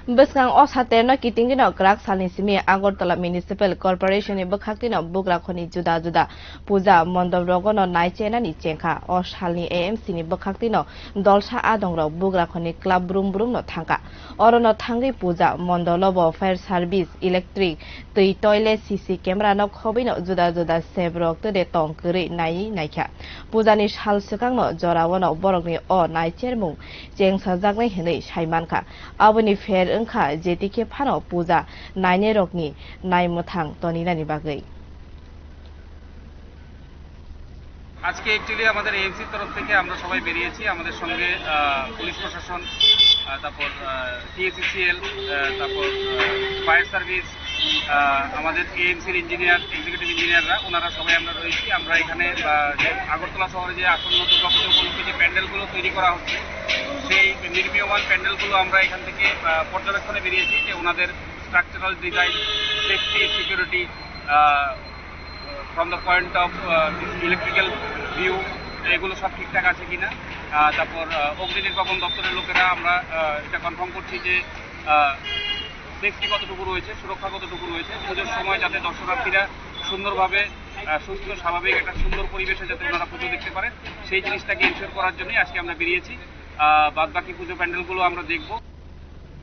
Besgang Osaterno Kitingino Grak Salinsimi Agortala Municipal Corporation Bukakino Buglakoni Juda Juda Puja Mondom Rogono Naichena Nichenka Oshalni AMC ni Bukakino Dolsha Adongro Buglakoni Club Brum Brum no Tanka Orono Tangi Puja Mondolobo Fire Service Electric Tui Toilet CC Camera no Kobino Juda Juda Sebrok to the Tonkuri Nai Naika Pujani Shal Sukangno Jorawono Borogni O Naichermung Jeng Sajagni Hini Shaimanka Abuni Fair Unka JTK Pano Puja Nine Rogni Nai Mutang Tonina Bagay আজকে actually আমাদের এএমসির তরফ থেকে আমরা সবাই বেরিয়েছি আমাদের সঙ্গে police প্রশাসন তারপর টিএসসিসিএল তারপর ফায়ার সার্ভিস আমাদের এএমসির ইঞ্জিনিয়ার এক্সিকিউটিভ ইঞ্জিনিয়াররা ওনারা সবাই আমরা রয়েছি আমরা এখানে আগরতলা শহরে যে আসন্ন দুর্গাপুজো উপলক্ষে যে প্যান্ডেলগুলো তৈরি করা হচ্ছে সেই নির্মীয়মান প্যান্ডেলগুলো আমরা এখান থেকে পর্যবেক্ষণে বেরিয়েছি যে ওনাদের structural design safety security from the point of electrical view এগুলো সব ঠিকঠাক আছে কিনা তারপর অগ্নি নির্বাপন দপ্তরের লোকেরা আমরা এটা কনফার্ম করছি যে সেফটি কতটুকু রয়েছে সুরক্ষা কতটুকু রয়েছে পুজোর সময় যাতে দর্শনার্থীরা সুন্দরভাবে সুস্থ স্বাভাবিক একটা সুন্দর পরিবেশে যাতে ওনারা পুজো দেখতে পারেন সেই জিনিসটাকে এনশিওর করার জন্যই আজকে আমরা বেরিয়েছি বাদবাকি পুজো প্যান্ডেলগুলো আমরা দেখব